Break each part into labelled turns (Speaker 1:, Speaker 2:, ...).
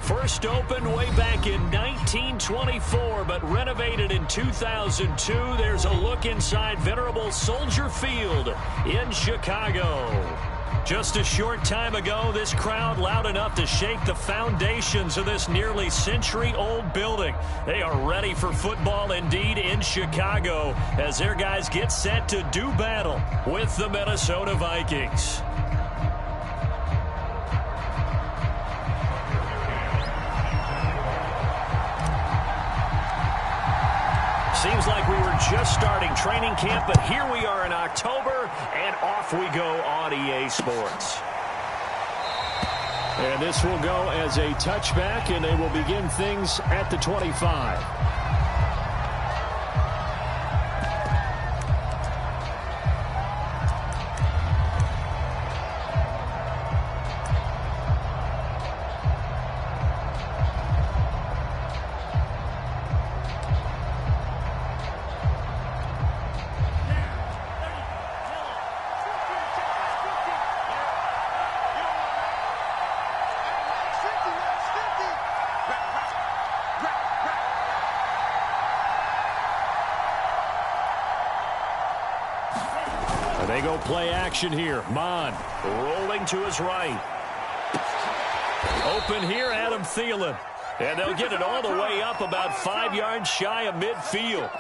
Speaker 1: First opened way back in 1924, but renovated in 2002. There's a look inside venerable Soldier Field in Chicago. Just a short time ago, this crowd loud enough to shake the foundations of this nearly century-old building. They are ready for football indeed in Chicago as their guys get set to do battle with the Minnesota Vikings. Seems like we were just starting training camp, but here we are in October, and off we go on EA Sports. And this will go as a touchback, and they will begin things at the 25. They go play action here. Mon rolling to his right. Open here, Adam Thielen. And they'll get it all the way up about 5 yards shy of midfield.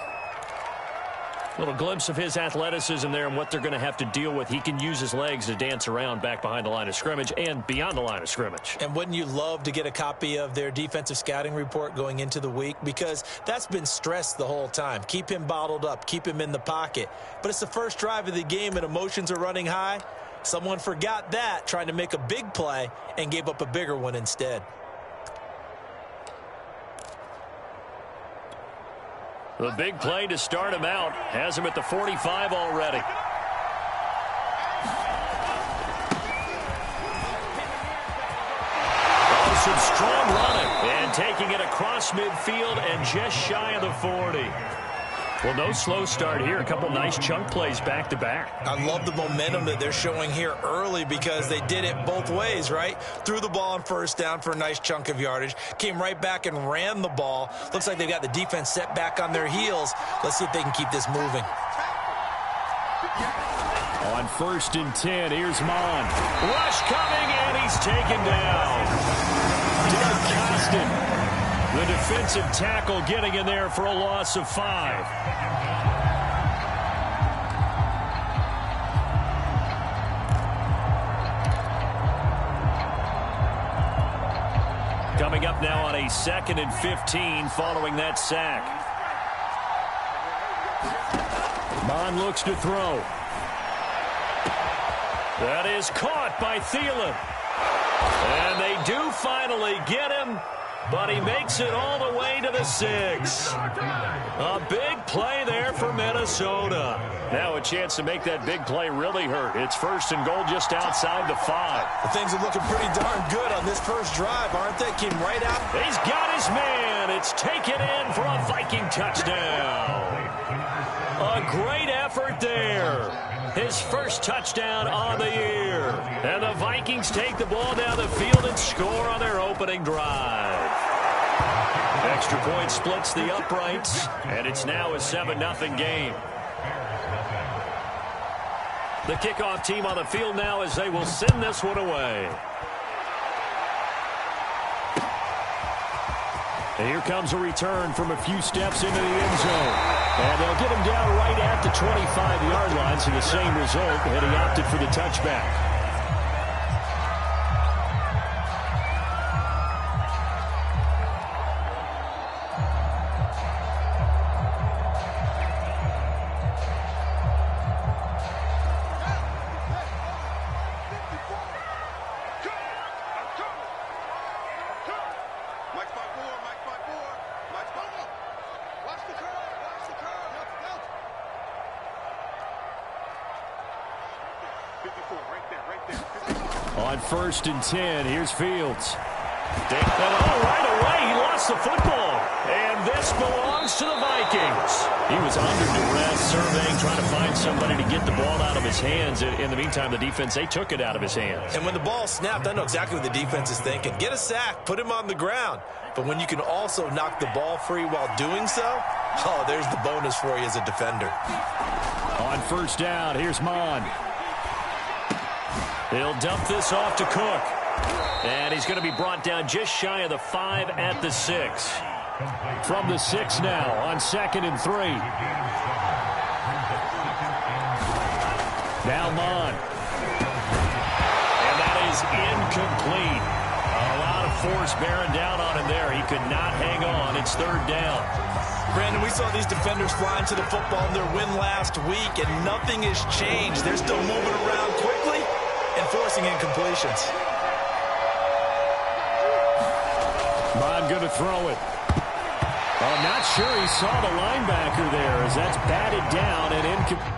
Speaker 1: Little glimpse of his athleticism there and what they're going to have to deal with. He can use his legs to dance around back behind the line of scrimmage and beyond the line of scrimmage.
Speaker 2: And wouldn't you love to get a copy of their defensive scouting report going into the week? Because that's been stressed the whole time. Keep him bottled up. Keep him in the pocket. But it's the first drive of the game and emotions are running high. Someone forgot that, trying to make a big play, and gave up a bigger one instead.
Speaker 1: The big play to start him out has him at the 45 already. Oh, some strong running and taking it across midfield and just shy of the 40. Well, no slow start here. A couple nice chunk plays back-to-back.
Speaker 2: I love the momentum that they're showing here early because they did it both ways, right? Threw the ball on first down for a nice chunk of yardage. Came right back and ran the ball. Looks like they've got the defense set back on their heels. Let's see if they can keep this moving.
Speaker 1: On 1st and 10, here's Mon. Rush coming, and he's taken down. Doug Costin, the defensive tackle, getting in there for a loss of 5. Coming up now on a 2nd and 15 following that sack. Mon looks to throw. That is caught by Thielen. And they do finally get him, but he makes it all the way to the 6. A big play there for Minnesota. Now a chance to make that big play really hurt. It's 1st and goal just outside the 5.
Speaker 2: Well, things are looking pretty darn good on this first drive, aren't they? Came right out.
Speaker 1: He's got his man. It's taken in for a Viking touchdown. A great effort there. His first touchdown on the year. And the Vikings take the ball down the field and score on their opening drive. Extra point splits the uprights, and it's now a 7-0 game. The kickoff team on the field now as they will send this one away. And here comes a return from a few steps into the end zone. And they'll get him down right at the 25-yard line, so the same result, and he opted for the touchback. On 1st and 10, here's Fields. And right away, he lost the football. And this belongs to the Vikings. He was under duress, surveying, trying to find somebody to get the ball out of his hands. In the meantime, the defense, they took it out of his hands.
Speaker 2: And when the ball snapped, I know exactly what the defense is thinking. Get a sack, put him on the ground. But when you can also knock the ball free while doing so, oh, there's the bonus for you as a defender.
Speaker 1: On first down, here's Mon. He'll dump this off to Cook. And he's going to be brought down just shy of the 5 at the 6. From the 6 now on 2nd and 3. Now Mon. And that is incomplete. A lot of force bearing down on him there. He could not hang on. It's 3rd down.
Speaker 2: Brandon, we saw these defenders flying to the football in their win last week, and nothing has changed. They're still moving around quickly and forcing incompletions.
Speaker 1: Mon going to throw it. I'm not sure he saw the linebacker there as that's batted down and incomplete.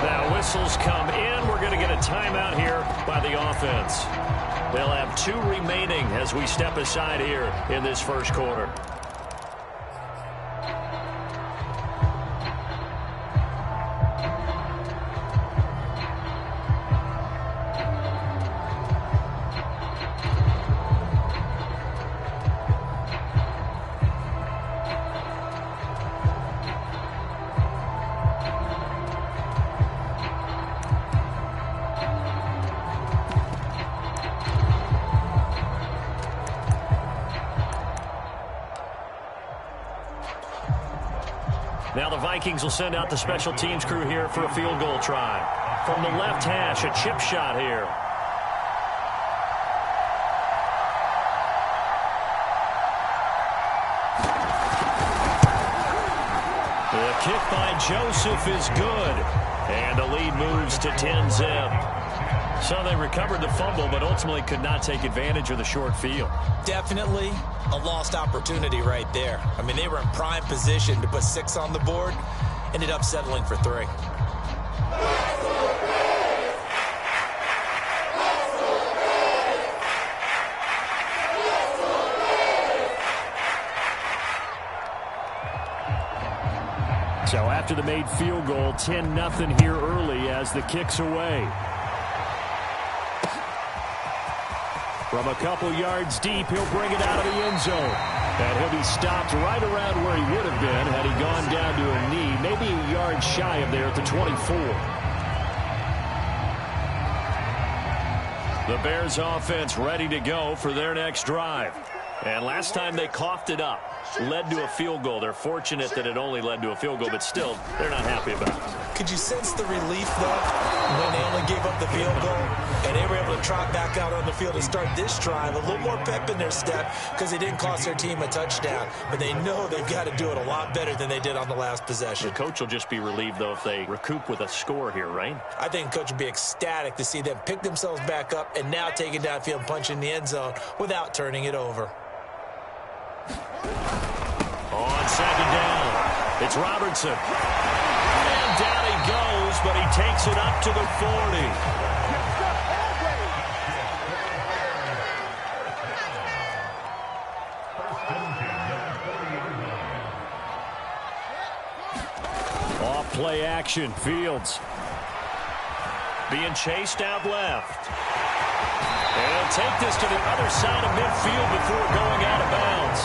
Speaker 1: Now whistles come in. We're going to get a timeout here by the offense. They'll have 2 remaining as we step aside here in this first quarter. Now the Vikings will send out the special teams crew here for a field goal try. From the left hash, a chip shot here. The kick by Joseph is good. And the lead moves to 10-zip. So they recovered the fumble, but ultimately could not take advantage of the short field.
Speaker 2: Definitely a lost opportunity right there. I mean, they were in prime position to put 6 on the board. Ended up settling for 3.
Speaker 1: So after the made field goal, 10-0 here early as the kick's away. From a couple yards deep, he'll bring it out of the end zone. And he'll be stopped right around where he would have been had he gone down to a knee, maybe a yard shy of there at the 24. The Bears offense ready to go for their next drive. And last time they coughed it up, led to a field goal. They're fortunate that it only led to a field goal, but still, they're not happy about it.
Speaker 2: Could you sense the relief, though, when they only gave up the field goal and they were able to trot back out on the field and start this drive? A little more pep in their step because they didn't cost their team a touchdown, but they know they've got to do it a lot better than they did on the last possession.
Speaker 1: The coach will just be relieved, though, if they recoup with a score here, right?
Speaker 2: I think the coach would be ecstatic to see them pick themselves back up and now take it downfield and punch in the end zone without turning it over.
Speaker 1: On 2nd down, it's Robertson. And down he goes, but he takes it up to the 40. Off play action, Fields. Being chased out left. And take this to the other side of midfield before going out of bounds.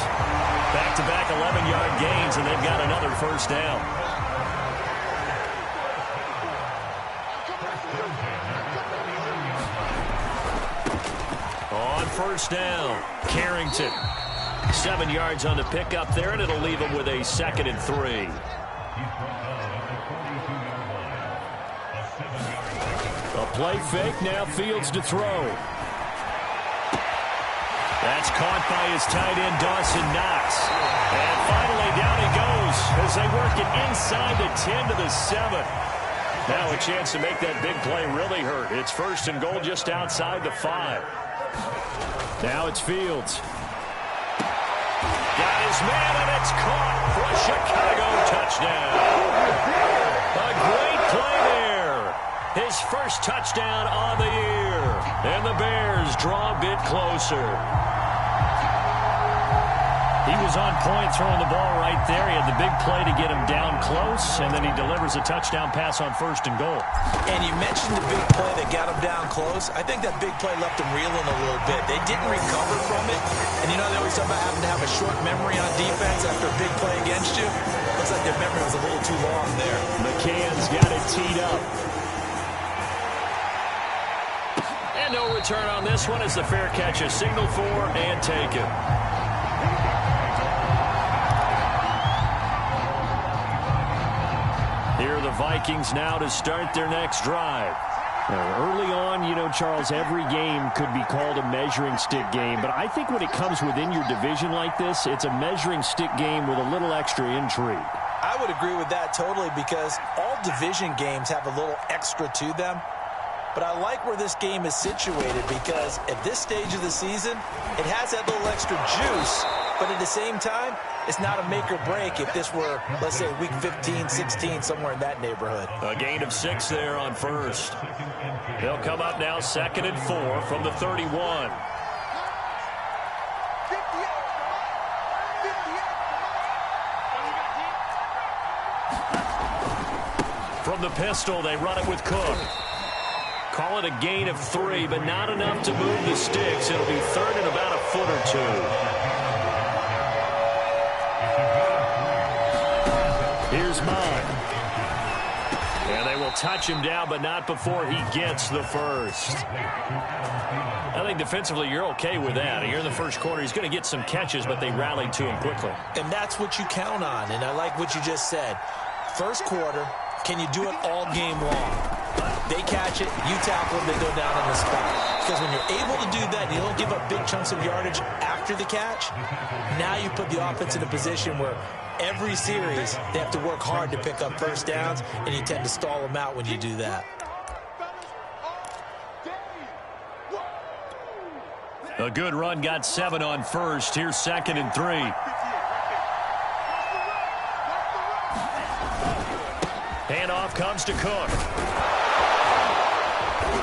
Speaker 1: Back-to-back 11-yard gains, and they've got another first down. On first down, Carrington. 7 yards on the pickup there, and it'll leave him with a 2nd and 3. A play fake, now Fields to throw. That's caught by his tight end, Dawson Knox. And finally, down he goes as they work it inside the 10 to the 7. Now a chance to make that big play really hurt. It's 1st and goal just outside the 5. Now it's Fields. Got his man, and it's caught for a Chicago touchdown. A great play there. His first touchdown on the year. And the Bears draw a bit closer. He was on point throwing the ball right there. He had the big play to get him down close, and then he delivers a touchdown pass on 1st and goal.
Speaker 2: And you mentioned the big play that got him down close. I think that big play left him reeling a little bit. They didn't recover from it. And you know they always talk about having to have a short memory on defense after a big play against you. Looks like their memory was a little too long there.
Speaker 1: McCann's got it teed up. And no return on this one as the fair catch is signaled for and taken. Here are the Vikings now to start their next drive. Early on, you know, Charles, every game could be called a measuring stick game. But I think when it comes within your division like this, it's a measuring stick game with a little extra intrigue.
Speaker 2: I would agree with that totally because all division games have a little extra to them. But I like where this game is situated because at this stage of the season, it has that little extra juice. But at the same time, it's not a make or break if this were, let's say, week 15, 16, somewhere in that neighborhood.
Speaker 1: A gain of 6 there on 1st. They'll come up now 2nd and 4 from the 31. From the pistol, they run it with Cook. Call it a gain of 3, but not enough to move the sticks. It'll be 3rd and about a foot or 2. Here's Mott. And they will touch him down, but not before he gets the first. I think defensively you're okay with that. Here in the first quarter, he's going to get some catches, but they rallied to him quickly.
Speaker 2: And that's what you count on, and I like what you just said. First quarter, can you do it all game long? They catch it, you tackle them, they go down on the spot. Because when you're able to do that, and you don't give up big chunks of yardage after the catch, now you put the offense in a position where every series they have to work hard to pick up first downs, and you tend to stall them out when you do that.
Speaker 1: A good run got 7 on 1st. Here's 2nd and 3. Handoff comes to Cook.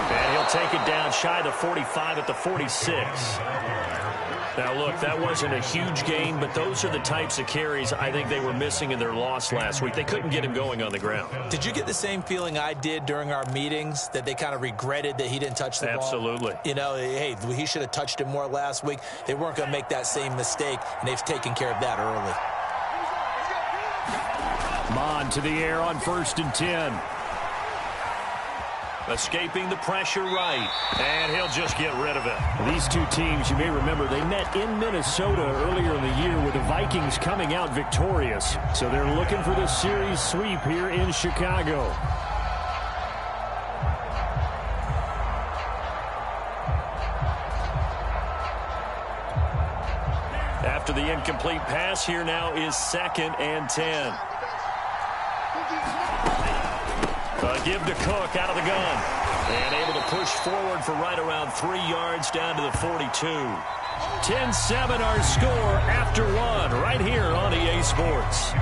Speaker 1: And he'll take it down shy of the 45 at the 46. Now, look, that wasn't a huge gain, but those are the types of carries I think they were missing in their loss last week. They couldn't get him going on the ground.
Speaker 2: Did you get the same feeling I did during our meetings, that they kind of regretted that he didn't touch the ball?
Speaker 1: Absolutely.
Speaker 2: You know, hey, he should have touched it more last week. They weren't going to make that same mistake, and they've taken care of that early.
Speaker 1: Mon to the air on 1st and 10. Escaping the pressure right. And he'll just get rid of it. These two teams, you may remember, they met in Minnesota earlier in the year with the Vikings coming out victorious. So they're looking for this series sweep here in Chicago. After the incomplete pass, here now is 2nd and 10. Give to Cook out of the gun. And able to push forward for right around 3 yards down to the 42. 10-7 our score after 1 right here on EA Sports.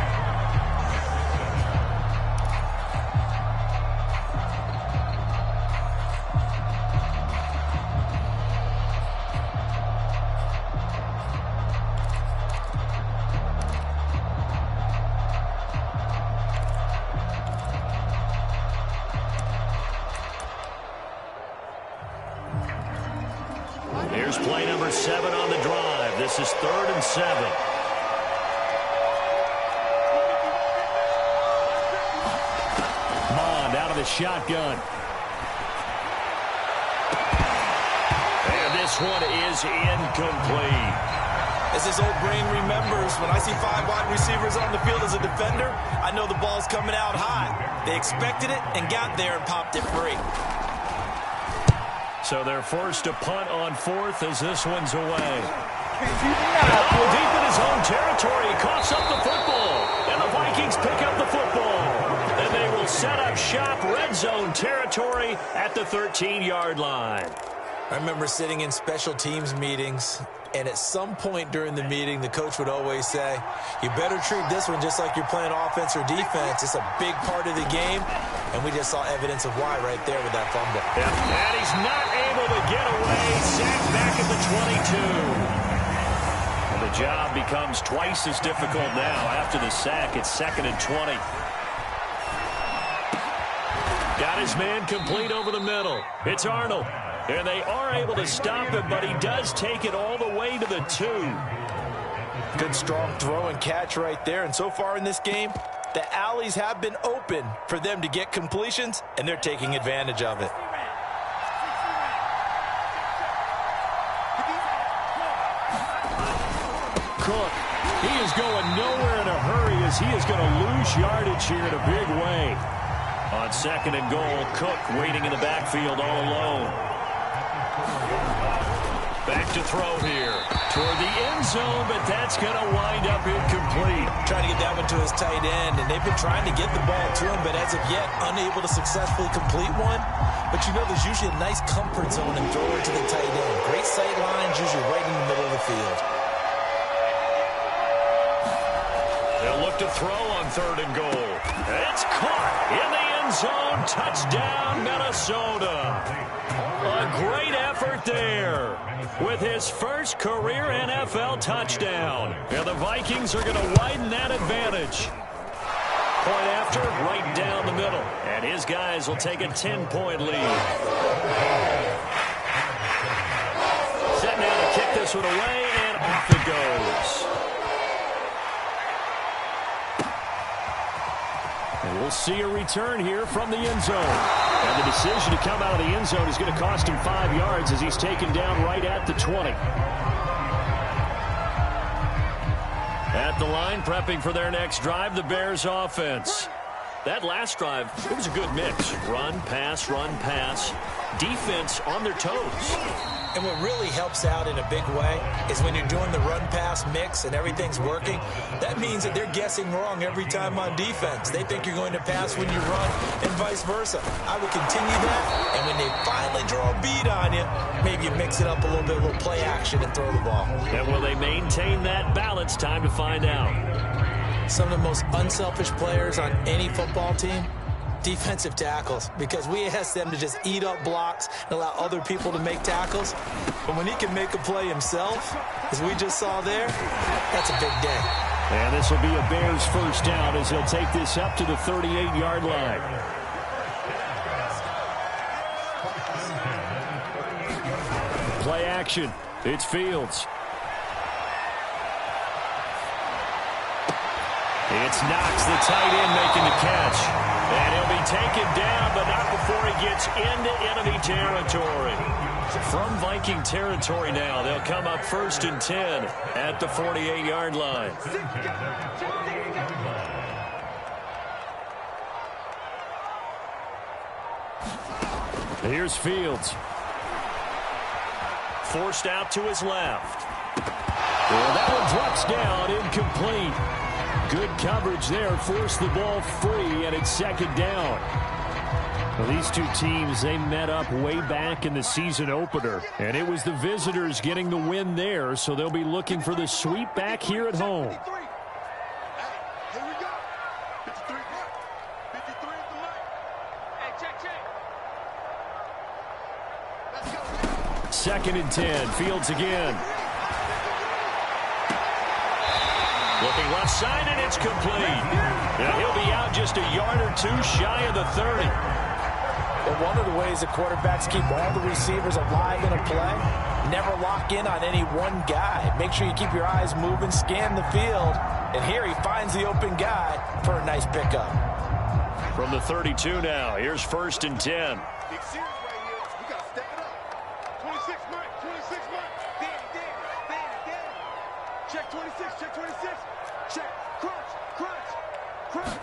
Speaker 1: Here's play number 7 on the drive. This is 3rd and 7. Mond out of the shotgun. And this one is incomplete.
Speaker 2: As his old brain remembers, when I see 5 wide receivers on the field as a defender, I know the ball's coming out high. They expected it and got there and popped it free.
Speaker 1: So they're forced to punt on 4th as this one's away. Oh, deep in his own territory. He coughs up the football. And the Vikings pick up the football. And they will set up shop red zone territory at the 13-yard line.
Speaker 2: I remember sitting in special teams meetings, and at some point during the meeting, the coach would always say, you better treat this one just like you're playing offense or defense. It's a big part of the game, and we just saw evidence of why right there with that fumble.
Speaker 1: Yeah. And he's not able to get away. Sacked back at the 22. And the job becomes twice as difficult now. After the sack, it's 2nd and 20. Got his man complete over the middle. It's Arnold. And they are able to stop him, but he does take it all the way to the 2.
Speaker 2: Good strong throw and catch right there. And so far in this game, the alleys have been open for them to get completions, and they're taking advantage of it.
Speaker 1: Cook, he is going nowhere in a hurry as he is going to lose yardage here in a big way. On 2nd and goal, Cook waiting in the backfield all alone. Back to throw here toward the end zone, but that's going to wind up incomplete.
Speaker 2: Trying to get that one to his tight end, and they've been trying to get the ball to him, but as of yet, unable to successfully complete one. But you know, there's usually a nice comfort zone and throw it to the tight end. Great sight lines, usually right in the middle of the field.
Speaker 1: They'll look to throw on 3rd and goal. It's caught in the end zone. Touchdown, Minnesota. A great effort there with his first career NFL touchdown. And the Vikings are going to widen that advantage. Point after, right down the middle. And his guys will take a 10-point lead. Set now to kick this one away, and off it goes. And we'll see a return here from the end zone. And the decision to come out of the end zone is going to cost him 5 yards as he's taken down right at the 20. At the line, prepping for their next drive, the Bears offense. That last drive, it was a good mix. Run, pass, defense on their toes.
Speaker 2: And what really helps out in a big way is when you're doing the run-pass mix and everything's working, that means that they're guessing wrong every time on defense. They think you're going to pass when you run and vice versa. I would continue that, and when they finally draw a bead on you, maybe you mix it up a little bit, a little play action and throw the ball.
Speaker 1: And will they maintain that balance? Time to find out.
Speaker 2: Some of the most unselfish players on any football team, defensive tackles, because we ask them to just eat up blocks and allow other people to make tackles. But when he can make a play himself, as we just saw there, that's a big day.
Speaker 1: And this will be a Bears first down as he'll take this up to the 38-yard line. Play action. It's Fields. It's Knox, the tight end, making the catch. And he'll be taken down, but not before he gets into enemy territory. From Viking territory now, they'll come up 1st and 10 at the 48-yard line. Here's Fields. Forced out to his left. Well, that one drops down, incomplete. Good coverage there, forced the ball free, and it's 2nd down. Well, these two teams, they met up way back in the season opener, and it was the visitors getting the win there, so they'll be looking for the sweep back here at home. Second and 10, Fields again. Looking left side, and it's complete. Now he'll be out just a yard or two shy of the 30.
Speaker 2: Well, one of the ways the quarterbacks keep all the receivers alive in a play, never lock in on any one guy. Make sure you keep your eyes moving, scan the field, and here he finds the open guy for a nice pickup.
Speaker 1: From the 32 now, here's 1st and 10.
Speaker 3: Check 26, check 26. Check. Crunch.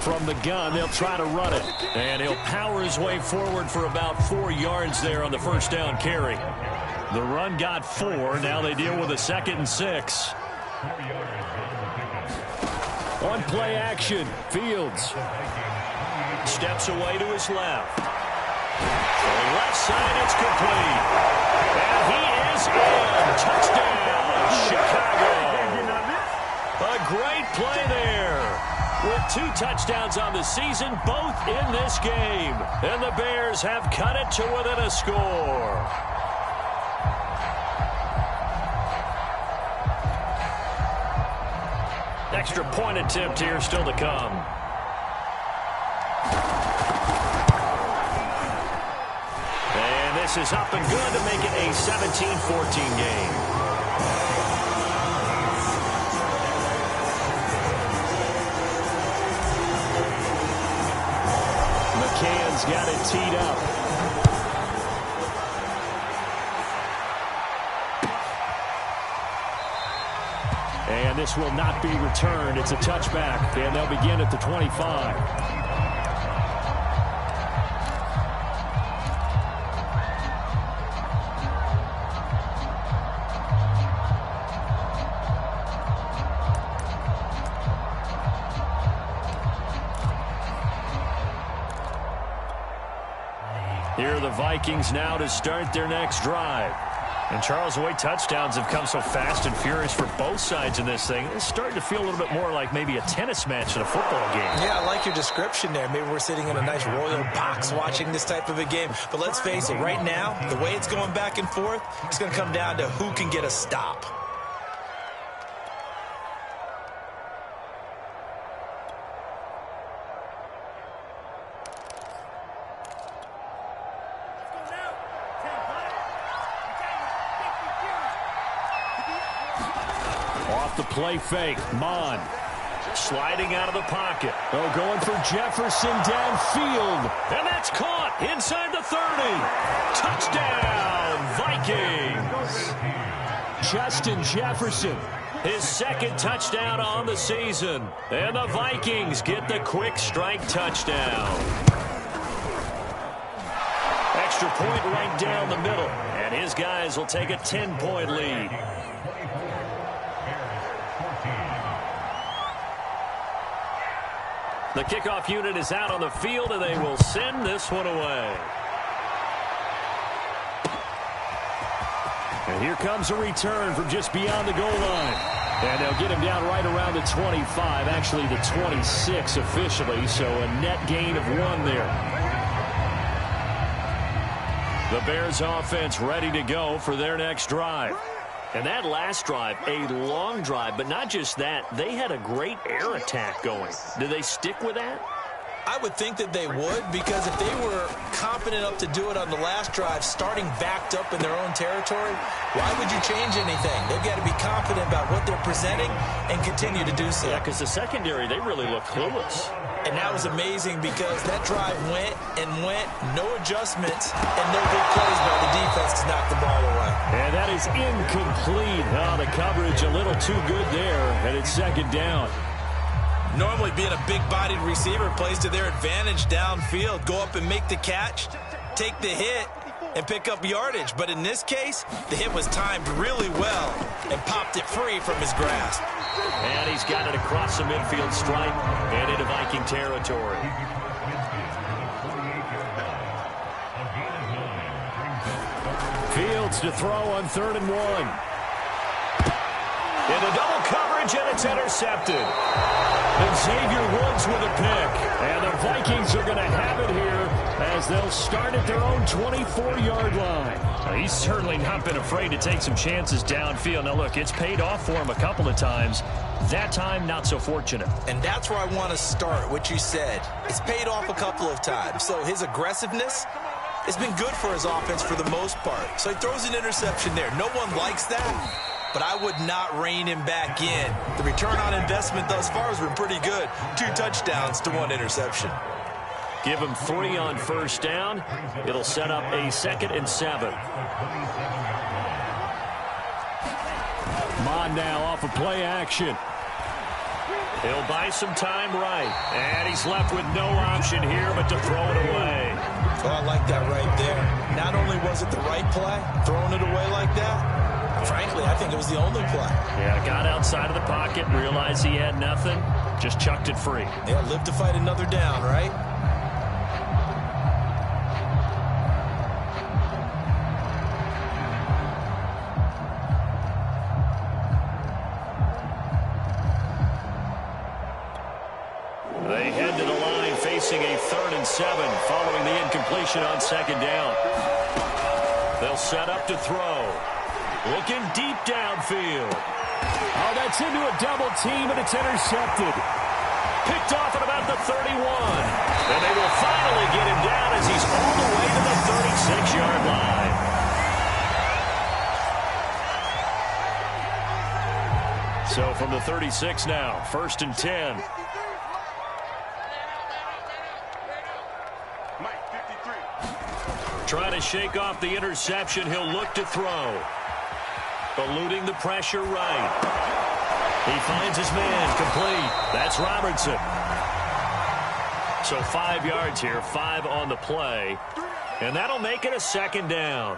Speaker 1: From the gun, they'll try to run it. And he'll power his way forward for about 4 yards there on the first down carry. The run got 4. Now they deal with a 2nd and 6. On play action, Fields steps away to his left. On the left side, it's complete. And he is in. Touchdown, Chicago. A great play there. With 2 touchdowns on the season, both in this game. And the Bears have cut it to within a score. Extra point attempt here still to come. And this is up and good to make it a 17-14 game. McCann's got it teed up. And this will not be returned. It's a touchback, and they'll begin at the 25. Here are the Vikings now to start their next drive. And, Charles, the way touchdowns have come so fast and furious for both sides in this thing, it's starting to feel a little bit more like maybe a tennis match in a football game. Yeah, I like your description there. Maybe we're sitting in a nice royal box watching this type of a game. But let's face it, right now, the way it's going back and forth, it's going to come down to who can get a stop. The play fake. Mon sliding out of the pocket. Oh, going for Jefferson downfield. And that's caught inside the 30. Touchdown, Vikings. Justin Jefferson. His 2nd touchdown on the season. And the Vikings get the quick strike touchdown. Extra point right down the middle. And his guys will take a 10-point lead. The kickoff unit is out on the field, and they will send this one away. And here comes a return from just beyond the goal line. And they'll get him down right around the 25, actually the 26 officially, so a net gain of 1 there. The Bears offense ready to go for their next drive. And that last drive, a long drive, but not just that, they had a great air attack going. Do they stick with that? I would think that they would, because if they were confident enough to do it on the last drive, starting backed up in their own territory, why would you change anything? They've got to be confident about what they're presenting and continue to do so. Yeah, because the secondary, they really look clueless. And that was amazing because that drive went and went, no adjustments, and no big plays by the defense to knock the ball away. And that is incomplete. Oh, the coverage a little too good there, and it's 2nd down. Normally being a big-bodied receiver plays to their advantage downfield. Go up and make the catch, take the hit, and pick up yardage. But in this case, the hit was timed really well and popped it free from his grasp. And he's got it across the midfield stripe and into Viking territory. Fields to throw on 3rd and 1. Into double coverage, and it's intercepted. And Xavier Woods with a pick. And the Vikings are going to have it here as they'll start at their own 24-yard line. Now, he's certainly not been afraid to take some chances downfield. Now, look, it's paid off for him a couple of times. That time, not so fortunate. And that's where I want to start, what you said. It's paid off a couple of times. So his aggressiveness has been good for his offense for the most part. So he throws an interception there. No one likes that. But I would not rein him back in. The return on investment thus far has been pretty good. 2 touchdowns to 1 interception. Give him 3 on first down. It'll set up a 2nd and 7. Mon now off of play action. He'll buy some time right. And he's left with no option here but to throw it away.
Speaker 2: Oh, I like that right there. Not only was it the right play, throwing it away like that, frankly, I think it was the only play.
Speaker 1: Yeah, got outside of the pocket, realized he had nothing, just chucked it free.
Speaker 2: Yeah, live to fight another down, right?
Speaker 1: They head to the line facing a 3rd and 7 following the incompletion on 2nd down. They'll set up to throw. Looking deep downfield. Oh, that's into a double team, and it's intercepted. Picked off at about the 31. And they will finally get him down as he's all the way to the 36-yard line. So from the 36 now, 1st and 10. Trying to shake off the interception. He'll look to throw. Eluding the pressure right. He finds his man complete. That's Robertson. So 5 yards here, 5 on the play. And that'll make it a 2nd down.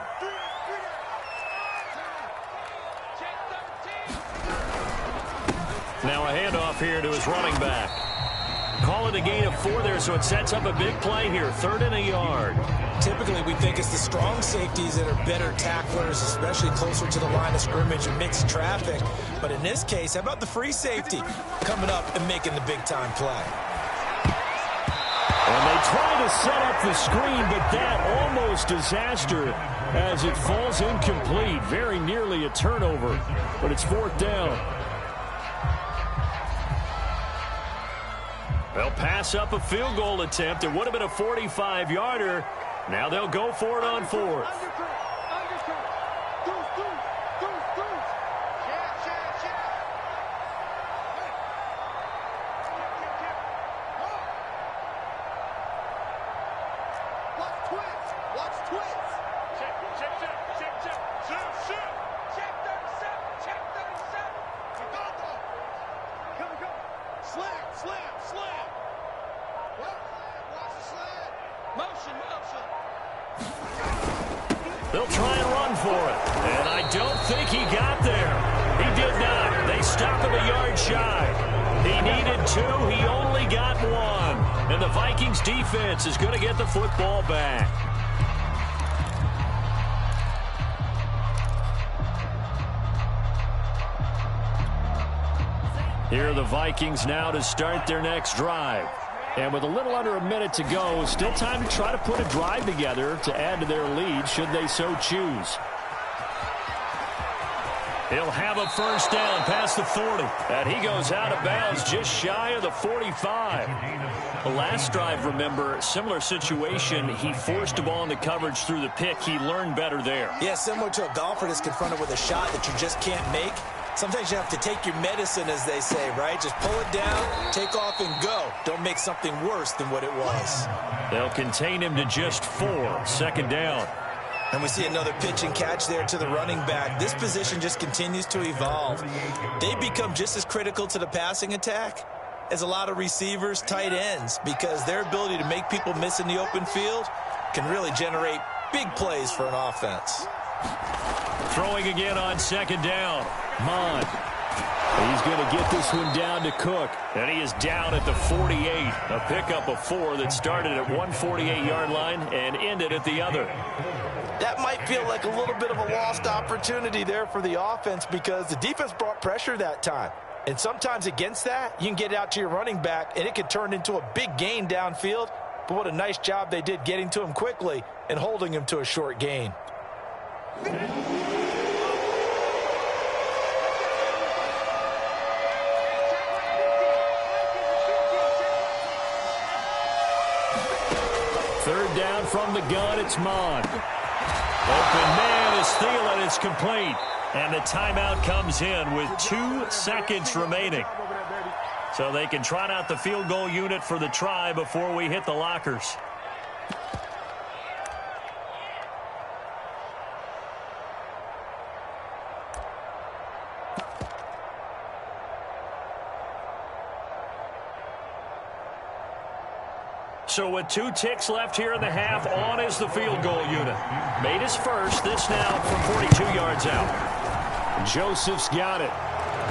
Speaker 1: Now a handoff here to his running back. Call it a gain of 4 there, so it sets up a big play here. 3rd and a yard.
Speaker 2: Typically, we think it's the strong safeties that are better tacklers, especially closer to the line of scrimmage and mixed traffic. But in this case, how about the free safety coming up and making the big-time play?
Speaker 1: And they try to set up the screen, but that almost disaster as it falls incomplete. Very nearly a turnover, but it's 4th down. They'll pass up a field goal attempt. It would have been a 45-yarder. Now they'll go for it on 4th. They'll try and run for it. And I don't think he got there. He did not. They stop him a yard shy. He needed 2. He only got 1. And the Vikings defense is going to get the football back. Here are the Vikings now to start their next drive. And with a little under a minute to go, still time to try to put a drive together to add to their lead should they so choose. He'll have a 1st down past the 40. And he goes out of bounds just shy of the 45. The last drive, remember, similar situation. He forced the ball into coverage through the pick. He learned better there.
Speaker 2: Yeah, similar to a golfer that's confronted with a shot that you just can't make. Sometimes you have to take your medicine, as they say, right? Just pull it down, take off, and go. Don't make something worse than what it was.
Speaker 1: They'll contain him to just 4. 2nd down.
Speaker 2: And we see another pitch and catch there to the running back. This position just continues to evolve. They become just as critical to the passing attack as a lot of receivers, tight ends, because their ability to make people miss in the open field can really generate big plays for an offense.
Speaker 1: Throwing again on 2nd down. Mon. He's going to get this one down to Cook. And he is down at the 48. A pickup of 4 that started at 148-yard line and ended at the other.
Speaker 2: That might feel like a little bit of a lost opportunity there for the offense because the defense brought pressure that time. And sometimes against that, you can get out to your running back, and it could turn into a big gain downfield. But what a nice job they did getting to him quickly and holding him to a short gain.
Speaker 1: Third down from the gun, it's Mon. Open man is Thielen, it's complete. And the timeout comes in with 2 seconds remaining. So they can trot out the field goal unit for the try before we hit the lockers. So with 2 ticks left here in the half, on is the field goal unit. Made his first. This now from 42 yards out. Joseph's got it.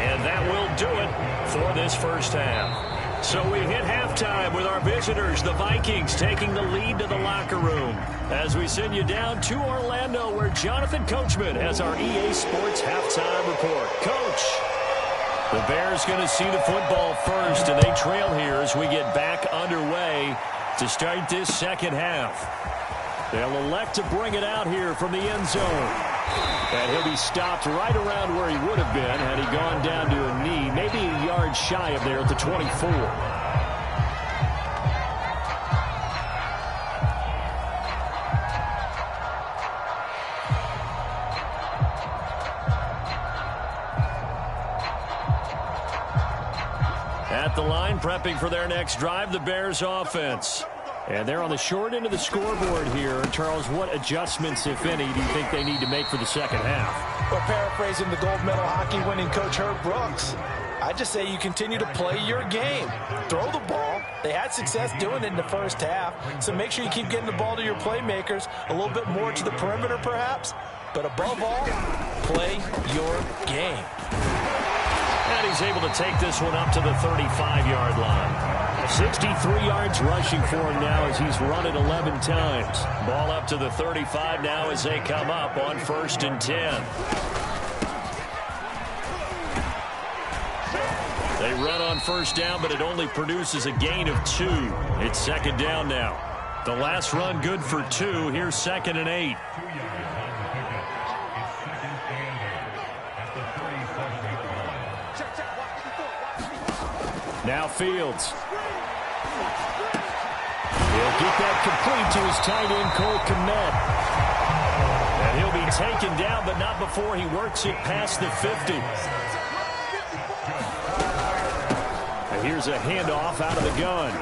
Speaker 1: And that will do it for this first half. So we hit halftime with our visitors, the Vikings, taking the lead to the locker room. As we send you down to Orlando, where Jonathan Coachman has our EA Sports halftime report. Coach. The Bears going to see the football first, and they trail here as we get back underway to start this second half. They'll elect to bring it out here from the end zone. And he'll be stopped right around where he would have been had he gone down to a knee, maybe a yard shy of there at the 24. At the line, prepping for their next drive, the Bears offense. And they're on the short end of the scoreboard here. Charles, what adjustments, if any, do you think they need to make for the second half?
Speaker 3: Well, paraphrasing the gold medal hockey winning coach Herb Brooks, I just say you continue to play your game. Throw the ball. They had success doing it in the first half, so make sure you keep getting the ball to your playmakers, a little bit more to the perimeter perhaps, but above all, play your game.
Speaker 1: And he's able to take this one up to the 35-yard line. 63 yards rushing for him now as he's run it 11 times. Ball up to the 35 now as they come up on 1st and 10. They run on first down, but it only produces a gain of 2. It's 2nd down now. The last run good for 2. Here's 2nd and 8. Now Fields. He'll get that complete to his tight end, Cole Kmet. And he'll be taken down, but not before he works it past the 50. And here's a handoff out of the gun.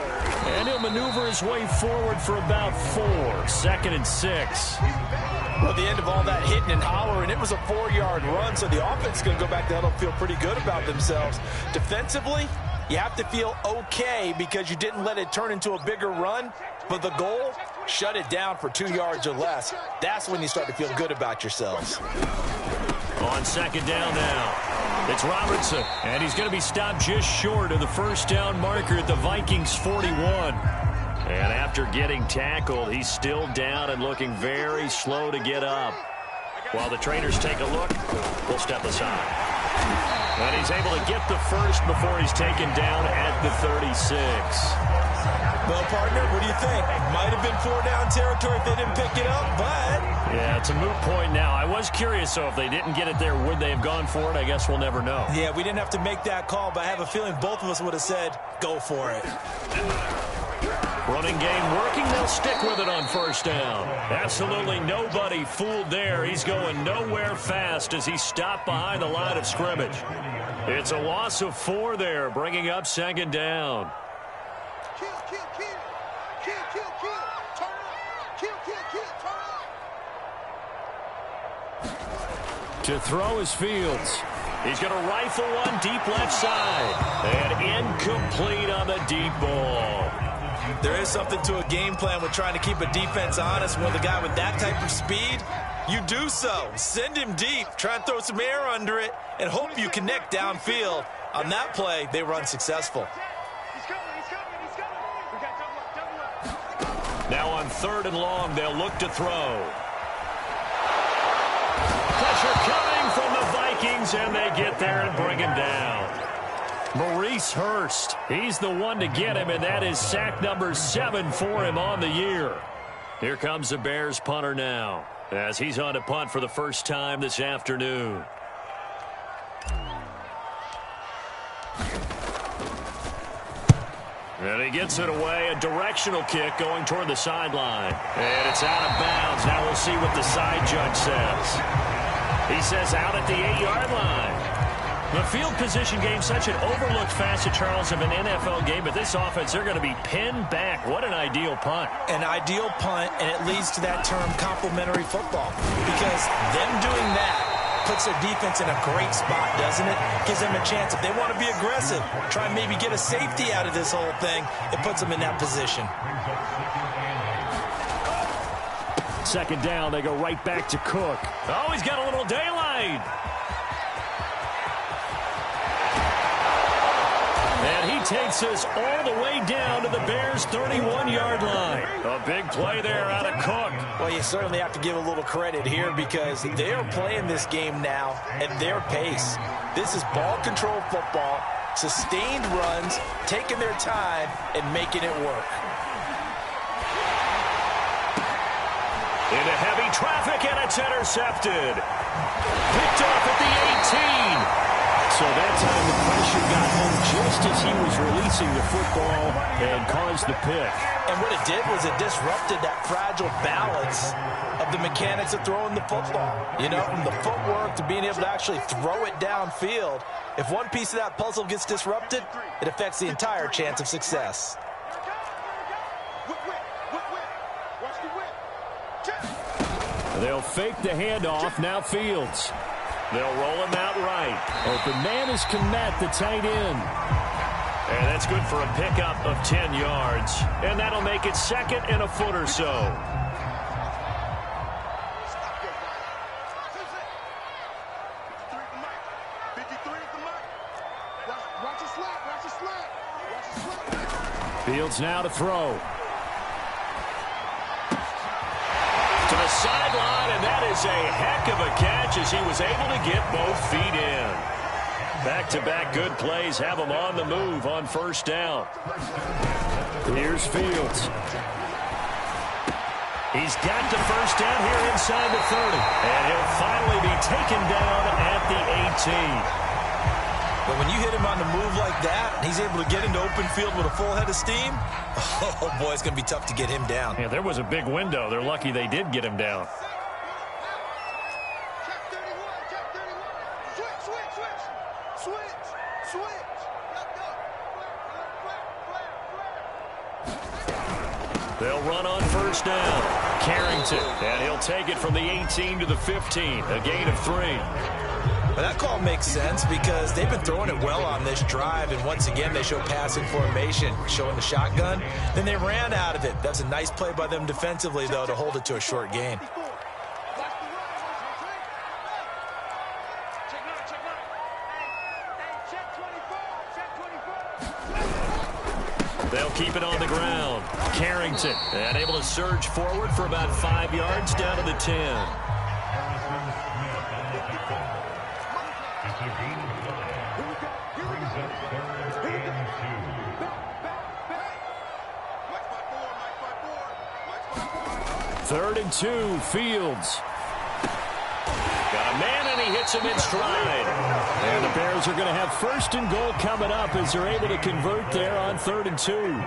Speaker 1: And he'll maneuver his way forward for about 4. 2nd and 6.
Speaker 3: Well, at the end of all that hitting and hollering, it was a 4-yard run, so the offense is going to go back down and feel pretty good about themselves. Defensively, you have to feel okay because you didn't let it turn into a bigger run, but the goal, shut it down for 2 yards or less. That's when you start to feel good about yourselves.
Speaker 1: On 2nd down now, it's Robertson, and he's going to be stopped just short of the first down marker at the Vikings 41. And after getting tackled, he's still down and looking very slow to get up. While the trainers take a look, we'll step aside. And he's able to get the first before he's taken down at the 36.
Speaker 3: Well, partner, what do you think? Might have been 4-down territory if they didn't pick it up, but...
Speaker 1: Yeah, it's a moot point now. I was curious, so if they didn't get it there, would they have gone for it? I guess we'll never know.
Speaker 3: Yeah, we didn't have to make that call, but I have a feeling both of us would have said, go for it.
Speaker 1: Running game working. They'll stick with it on first down. Absolutely nobody fooled there. He's going nowhere fast as he's stopped behind the line of scrimmage. It's a loss of 4 there, bringing up 2nd down. To throw is Fields. He's going to rifle one deep left side. And incomplete on the deep ball.
Speaker 3: There is something to a game plan with trying to keep a defense honest. With a guy with that type of speed, you do so. Send him deep. Try and throw some air under it and hope you connect downfield. On that play, they were unsuccessful.
Speaker 1: Now on 3rd and long, they'll look to throw. Pressure coming from the Vikings, and they get there and bring him down. Maurice Hurst, he's the one to get him, and that is sack number 7 for him on the year. Here comes the Bears punter now, as he's on to punt for the first time this afternoon. And he gets it away, a directional kick going toward the sideline. And it's out of bounds. Now we'll see what the side judge says. He says out at the 8-yard line. The field position game, such an overlooked facet, Charles, of an NFL game, but this offense, they're going to be pinned back. What an ideal punt.
Speaker 3: An ideal punt, and it leads to that term complimentary football. Because them doing that
Speaker 2: puts their defense in a great spot, doesn't it? Gives them a chance. If they want to be aggressive, try and maybe get a safety out of this whole thing, it puts them in that position.
Speaker 1: Second down, they go right back to Cook. Oh, he's got a little daylight. And he takes us all the way down to the Bears' 31-yard line. A big play there out of Cook.
Speaker 2: Well, you certainly have to give a little credit here because they are playing this game now at their pace. This is ball control football, sustained runs, taking their time, and making it work.
Speaker 1: Into heavy traffic, and it's intercepted. Picked off at the 18. So that time the pressure got home just as he was releasing the football and caused the pick.
Speaker 2: And what it did was it disrupted that fragile balance of the mechanics of throwing the football. You know, from the footwork to being able to actually throw it downfield. If one piece of that puzzle gets disrupted, it affects the entire chance of success.
Speaker 1: They'll fake the handoff. Now Fields. They'll roll him out right. Open man is Kmet, the tight end. And that's good for a pickup of 10 yards. And that'll make it second and a foot or so. Fields now to throw. To the sideline, and that is a heck of a catch as he was able to get both feet in. Back-to-back good plays have him on the move on first down. Here's Fields. He's got the first down here inside the 30. And he'll finally be taken down at the 18.
Speaker 2: But when you hit him on the move like that, and he's able to get into open field with a full head of steam, oh boy, it's going to be tough to get him down.
Speaker 1: Yeah, there was a big window. They're lucky they did get him down. They'll run on first down. Carrington, and he'll take it from the 18 to the 15, a gain of 3.
Speaker 2: But that call makes sense because they've been throwing it well on this drive, and once again they show passing formation, showing the shotgun. Then they ran out of it. That's a nice play by them defensively, though, to hold it to a short gain.
Speaker 1: They'll keep it on the ground. Carrington, and able to surge forward for about 5 yards down to the 10. Third and 2, Fields. Got a man, and he hits him in stride. And the Bears are going to have first and goal coming up as they're able to convert there on 3rd and 2.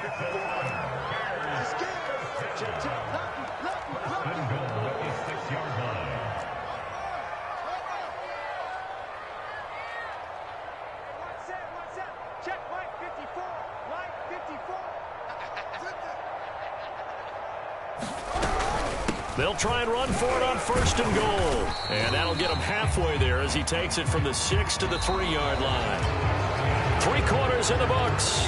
Speaker 1: They'll try and run for it on 1st and goal. And that'll get him halfway there as he takes it from the 6 to the 3-yard line. 3 quarters in the books.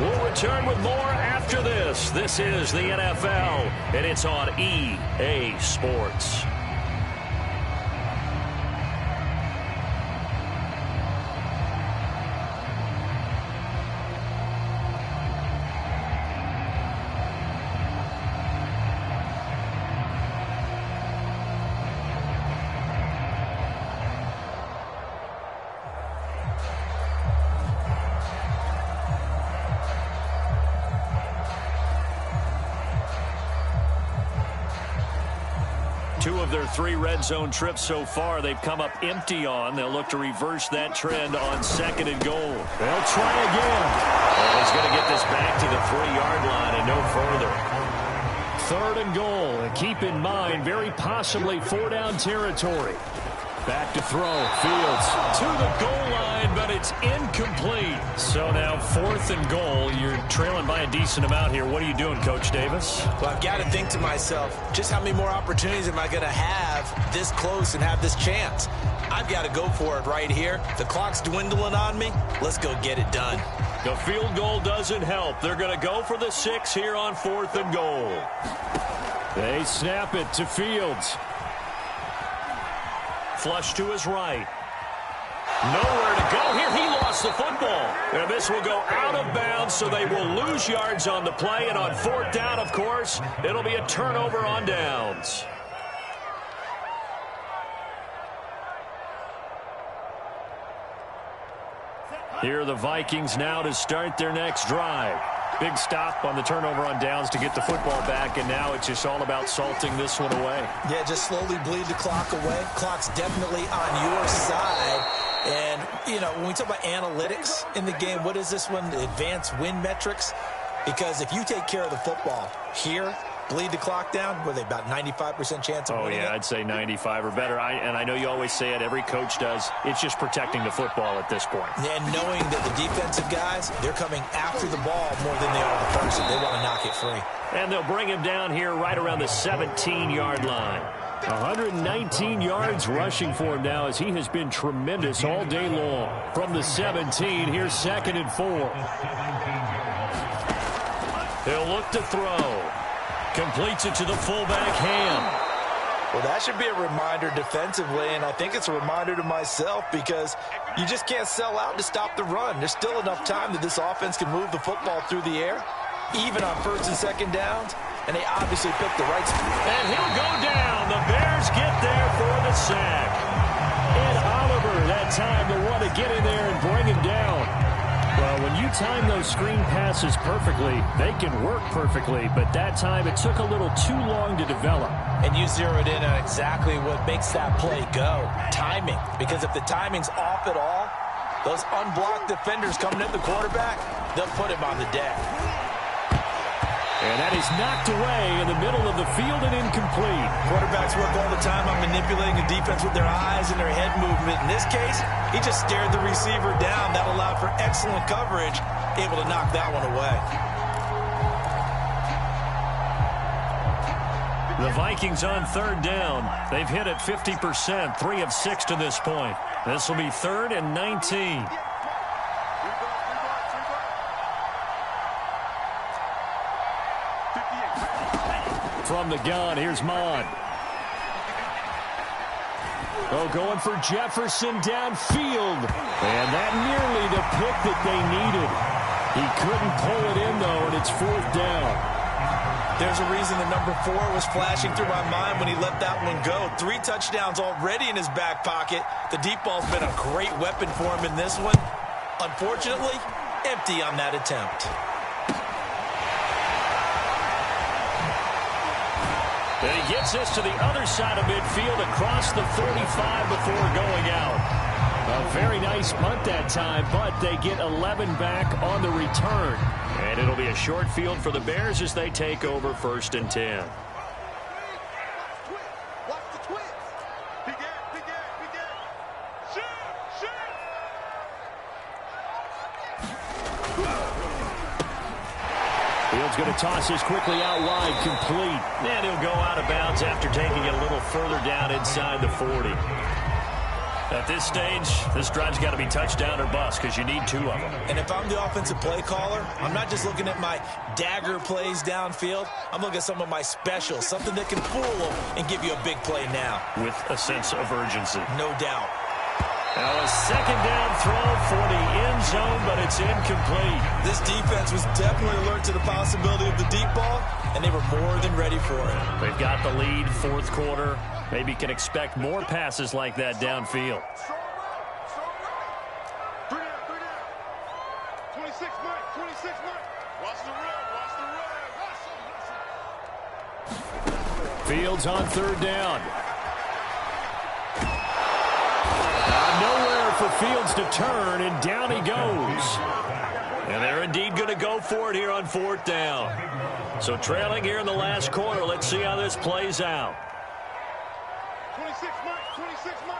Speaker 1: We'll return with more after this. This is the NFL, and it's on EA Sports. Two of their 3 red zone trips so far, they've come up empty on. They'll look to reverse that trend on 2nd and goal. They'll try again. And he's going to get this back to the 3-yard line and no further. 3rd and goal. And keep in mind, very possibly 4-down territory. Back to throw. Fields to the goal line, but it's incomplete. So now 4th and goal. You're trailing by a decent amount here. What are you doing, Coach Davis?
Speaker 2: Well, I've got to think to myself, just how many more opportunities am I going to have this close and have this chance? I've got to go for it right here. The clock's dwindling on me. Let's go get it done.
Speaker 1: The field goal doesn't help. They're going to go for the 6 here on 4th and goal. They snap it to Fields. Flush to his right. Nowhere to go here. He lost the football. And this will go out of bounds, so they will lose yards on the play. And on 4th down, of course, it'll be a turnover on downs. Here are the Vikings now to start their next drive. Big stop on the turnover on downs to get the football back, and now it's just all about salting this one away.
Speaker 2: Yeah, just slowly bleed the clock away. Clock's definitely on your side. And, you know, when we talk about analytics in the game, what is this one? Advanced win metrics? Because if you take care of the football here, bleed the clock down, were they about 95% chance of winning it?
Speaker 1: I'd say 95 or better. And I know you always say it, every coach does. It's just protecting the football at this point.
Speaker 2: And knowing that the defensive guys, they're coming after the ball more than they are the person. They want to knock it free.
Speaker 1: And they'll bring him down here right around the 17-yard line. 119 yards rushing for him now as he has been tremendous all day long. From the 17, here's 2nd and 4. He'll look to throw. Completes it to the fullback, Ham.
Speaker 3: Well, that should be a reminder defensively, and I think it's a reminder to myself because you just can't sell out to stop the run. There's still enough time that this offense can move the football through the air, even on 1st and 2nd downs, and they obviously picked the right spot.
Speaker 1: And he'll go down. The Bears get there for the sack. And Oliver, that time, the one to get in there and bring him down. Well, when you time those screen passes perfectly, they can work perfectly, but that time it took a little too long to develop.
Speaker 2: And you zeroed in on exactly what makes that play go. Timing. Because if the timing's off at all, those unblocked defenders coming at the quarterback, they'll put him on the deck.
Speaker 1: And that is knocked away in the middle of the field and incomplete.
Speaker 2: Quarterbacks work all the time on manipulating the defense with their eyes and their head movement. In this case, he just stared the receiver down. That allowed for excellent coverage, able to knock that one away.
Speaker 1: The Vikings on 3rd down. They've hit it 50%, 3 of 6 to this point. This will be 3rd and 19. From the gun, here's Mon. Oh, going for Jefferson downfield. And that nearly the pick that they needed. He couldn't pull it in, though, and it's 4th down.
Speaker 2: There's a reason the number 4 was flashing through my mind when he let that one go. 3 touchdowns already in his back pocket. The deep ball's been a great weapon for him in this one. Unfortunately, empty on that attempt.
Speaker 1: And he gets this to the other side of midfield across the 45 before going out. A very nice punt that time, but they get 11 back on the return. And it'll be a short field for the Bears as they take over 1st and 10. Fields going to toss this quickly out wide, complete. And he'll go out of bounds after taking it a little further down inside the 40. At this stage, this drive's got to be touchdown or bust because you need 2 of them.
Speaker 2: And if I'm the offensive play caller, I'm not just looking at my dagger plays downfield. I'm looking at some of my specials, something that can fool them and give you a big play now.
Speaker 1: With a sense of urgency.
Speaker 2: No doubt.
Speaker 1: Now a 2nd down throw for the end zone, but it's incomplete.
Speaker 2: This defense was definitely alert to the possibility of the deep ball, and they were more than ready for it.
Speaker 1: They've got the lead, 4th quarter. Maybe can expect more passes like that downfield.
Speaker 4: 26 Mike. Watch the run.
Speaker 1: Fields on 3rd down. Nowhere for Fields to turn, and down he goes. And they're indeed going to go for it here on 4th down. So trailing here in the last quarter. Let's see how this plays out.
Speaker 4: 26 Mike.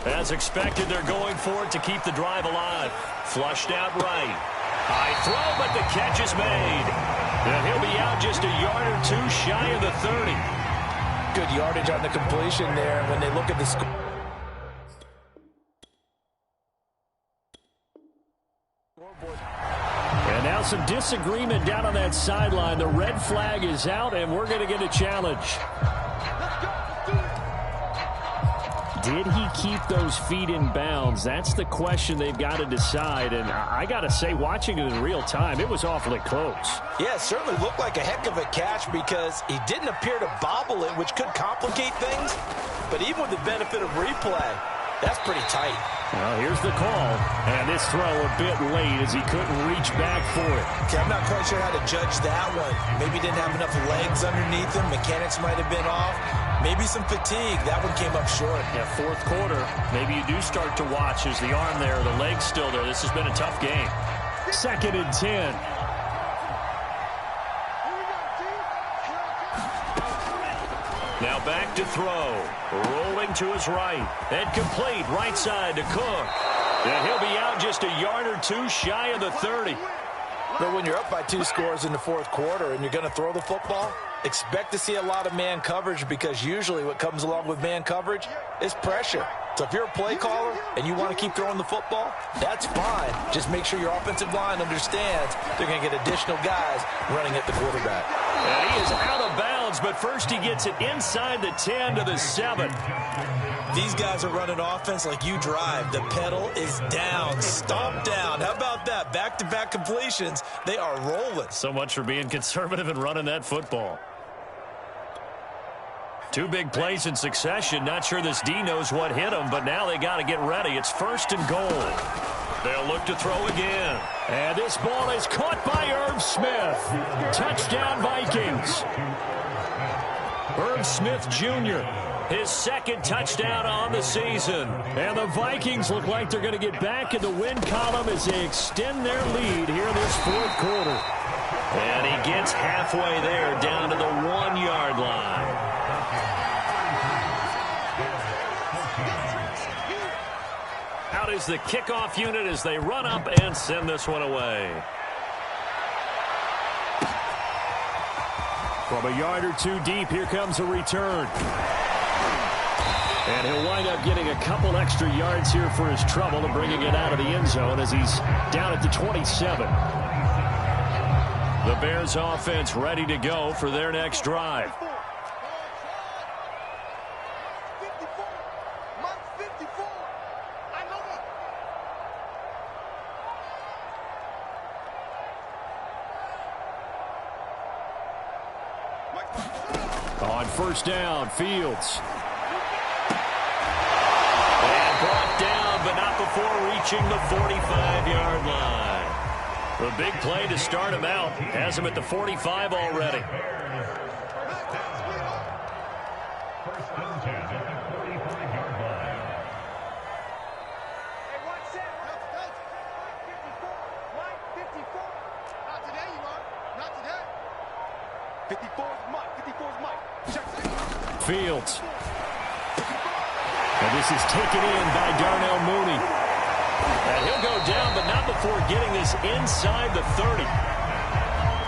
Speaker 1: As expected, they're going for it to keep the drive alive. Flushed out right. High throw, but the catch is made. And he'll be out just a yard or two shy of the 30.
Speaker 3: Good yardage on the completion there. When they look at the score.
Speaker 1: And now some disagreement down on that sideline. The red flag is out, and we're going to get a challenge. Did he keep those feet in bounds? That's the question they've got to decide. And I got to say, watching it in real time, it was awfully close.
Speaker 3: Yeah, it certainly looked like a heck of a catch because he didn't appear to bobble it, which could complicate things. But even with the benefit of replay, that's pretty tight.
Speaker 1: Well, here's the call. And this throw a bit late as he couldn't reach back for it.
Speaker 2: Okay, I'm not quite sure how to judge that one. Maybe he didn't have enough legs underneath him. Mechanics might have been off. Maybe some fatigue. That one came up short.
Speaker 1: Yeah, fourth quarter, maybe you do start to watch. Is the arm there, the leg's still there. This has been a tough game. 2nd and 10. Now back to throw. Rolling to his right. And complete right side to Cook. And he'll be out just a yard or two shy of the 30.
Speaker 3: But when you're up by 2 scores in the fourth quarter and you're going to throw the football, expect to see a lot of man coverage because usually what comes along with man coverage is pressure. So if you're a play caller and you want to keep throwing the football, that's fine. Just make sure your offensive line understands they're going to get additional guys running at the quarterback.
Speaker 1: And he is out of bounds, but first he gets it inside the 10 to the 7.
Speaker 2: These guys are running offense like you drive. The pedal is down, stomp down. How about that? Back-to-back completions. They are rolling.
Speaker 1: So much for being conservative and running that football. 2 big plays in succession. Not sure this D knows what hit him, but now they got to get ready. It's 1st and goal. They'll look to throw again. And this ball is caught by Irv Smith. Touchdown, Vikings. Irv Smith Jr., his 2nd touchdown on the season. And the Vikings look like they're going to get back in the win column as they extend their lead here in this 4th quarter. And he gets halfway there down to the 1-yard line. Out is the kickoff unit as they run up and send this one away. From a yard or 2 deep, here comes a return. And he'll wind up getting a couple extra yards here for his trouble and bringing it out of the end zone as he's down at the 27. The Bears offense ready to go for their next drive. On 1st down, Fields. And brought down, but not before reaching the 45-yard line. The big play to start him out. Has him at the 45 already. Fields. And this is taken in by Darnell Mooney. And he'll go down, but not before getting this inside the 30.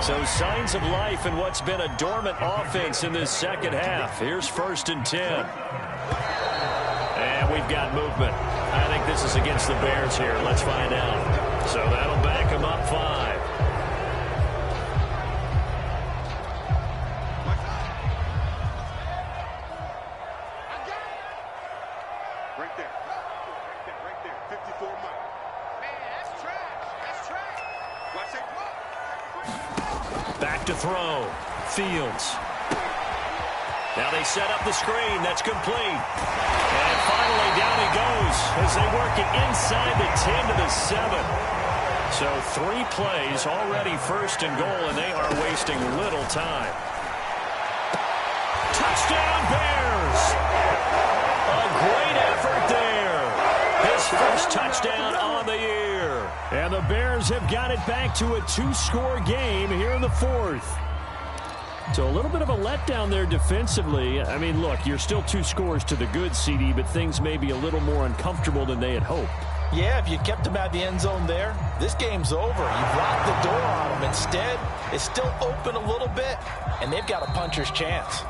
Speaker 1: So signs of life in what's been a dormant offense in this 2nd half. Here's 1st and 10. And we've got movement. I think this is against the Bears here. Let's find out. So that'll back them up 5. To throw. Fields. Now they set up the screen. That's complete. And finally down he goes as they work it inside the 10 to the 7. So 3 plays already 1st and goal, and they are wasting little time. Touchdown Bears! A great effort there. His 1st touchdown on the year. And the Bears have got it back to a 2-score game here in the 4th. So a little bit of a letdown there defensively. I mean, look, you're still 2 scores to the good, CD, but things may be a little more uncomfortable than they had hoped.
Speaker 2: Yeah, if you kept them out of the end zone there, this game's over. You've locked the door on them. Instead, it's still open a little bit, and they've got a puncher's chance.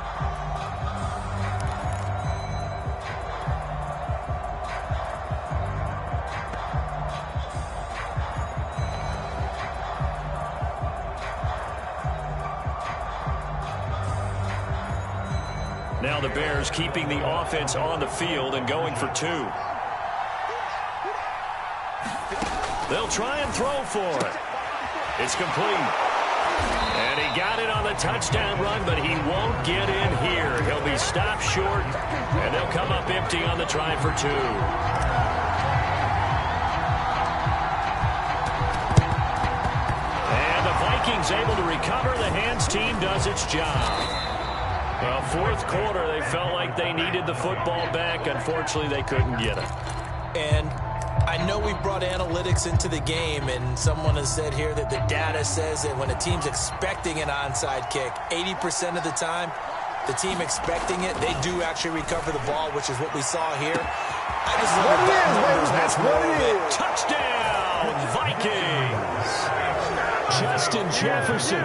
Speaker 1: Now the Bears keeping the offense on the field and going for 2. They'll try and throw for it. It's complete. And he got it on the touchdown run, but he won't get in here. He'll be stopped short, and they'll come up empty on the try for 2. And the Vikings able to recover. The hands team does its job. Well, fourth quarter, they felt like they needed the football back. Unfortunately, they couldn't get it.
Speaker 2: And I know we've brought analytics into the game, and someone has said here that the data says that when a team's expecting an onside kick, 80% of the time, the team expecting it, they do actually recover the ball, which is what we saw here. I just love that numbers. That's more of it.
Speaker 1: Touchdown, Vikings! Justin Jefferson,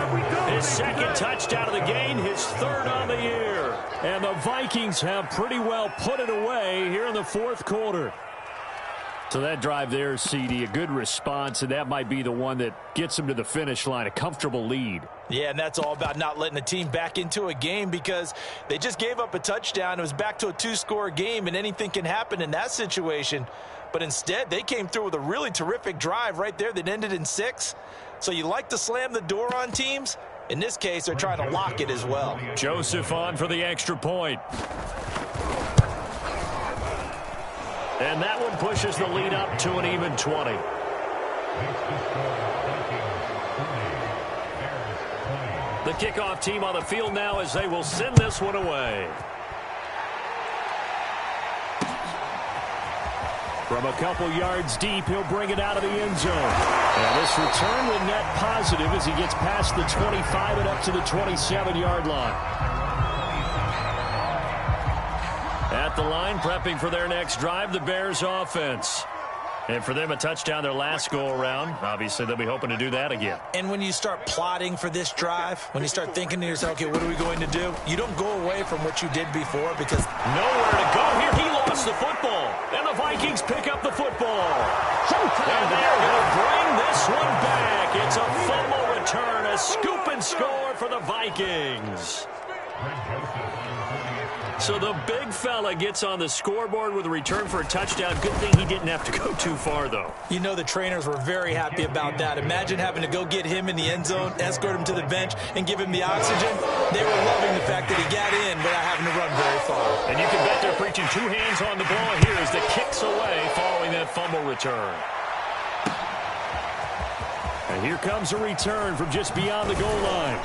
Speaker 1: his second touchdown of the game, his 3rd on the year. And the Vikings have pretty well put it away here in the fourth quarter. So that drive there, CD, a good response, and that might be the one that gets them to the finish line, a comfortable lead.
Speaker 2: Yeah, and that's all about not letting the team back into a game because they just gave up a touchdown. It was back to a 2-score game, and anything can happen in that situation. But instead, they came through with a really terrific drive right there that ended in 6. So you like to slam the door on teams. In this case, they're trying to lock it as well.
Speaker 1: Joseph on for the extra point. And that one pushes the lead up to an even 20. The kickoff team on the field now as they will send this one away. From a couple yards deep, he'll bring it out of the end zone. And this return will net positive as he gets past the 25 and up to the 27-yard line. At the line, prepping for their next drive, the Bears offense. And for them, a touchdown their last go-around. Obviously, they'll be hoping to do that again.
Speaker 2: And when you start plotting for this drive, when you start thinking to yourself, okay, what are we going to do? You don't go away from what you did before because
Speaker 1: nowhere to go here. He lost the football. And the Vikings pick up the football. And they're going to bring this one back. It's a fumble return, a scoop and score for the Vikings. So the big fella gets on the scoreboard with a return for a touchdown. Good thing he didn't have to go too far, though.
Speaker 2: You know the trainers were very happy about that. Imagine having to go get him in the end zone, escort him to the bench, and give him the oxygen. They were loving the fact that he got in without having to run very far.
Speaker 1: And you can bet they're preaching 2 hands on the ball here as the kick's away following that fumble return. And here comes a return from just beyond the goal line.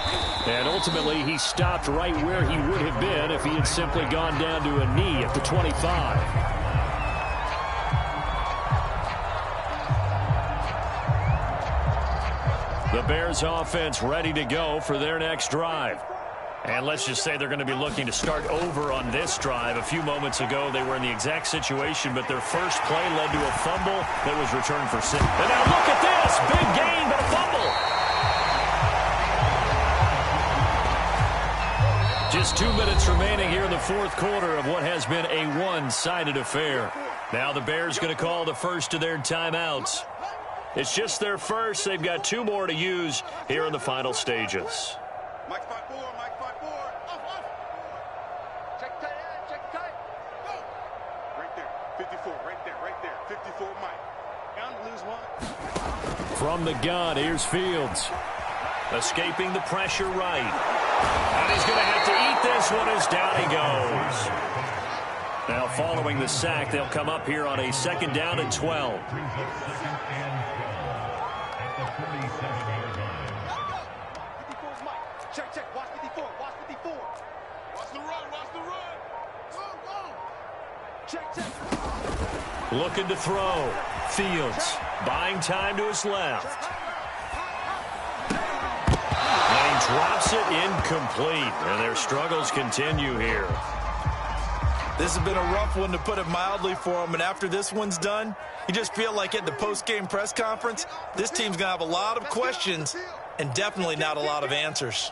Speaker 1: And ultimately, he stopped right where he would have been if he had simply gone down to a knee at the 25. The Bears offense ready to go for their next drive. And let's just say they're going to be looking to start over on this drive. A few moments ago, they were in the exact situation, but their first play led to a fumble that was returned for 6. And now look at this. Big gain, but a fumble. Just 2 minutes remaining here in the fourth quarter of what has been a one-sided affair. Now the Bears going to call the first of their timeouts. It's just their first. They've got 2 more to use here in the final stages.
Speaker 4: Mike 5-4, Mike 5-4. Check tight, check tight. Go. Right there, 54, right there, 54, Mike. Down to lose 1.
Speaker 1: From the gun, here's Fields. Escaping the pressure right. And he's going to have to eat this one as down he goes. Now following the sack, they'll come up here on a 2nd down and 12.
Speaker 4: Check, watch 54, watch 54. Watch the run. Go, go. Check.
Speaker 1: Looking to throw. Fields buying time to his left. And he drops it incomplete, and their struggles continue here.
Speaker 2: This has been a rough one, to put it mildly, for them. And after this one's done, you just feel like at the post-game press conference, this team's going to have a lot of questions and definitely not a lot of answers.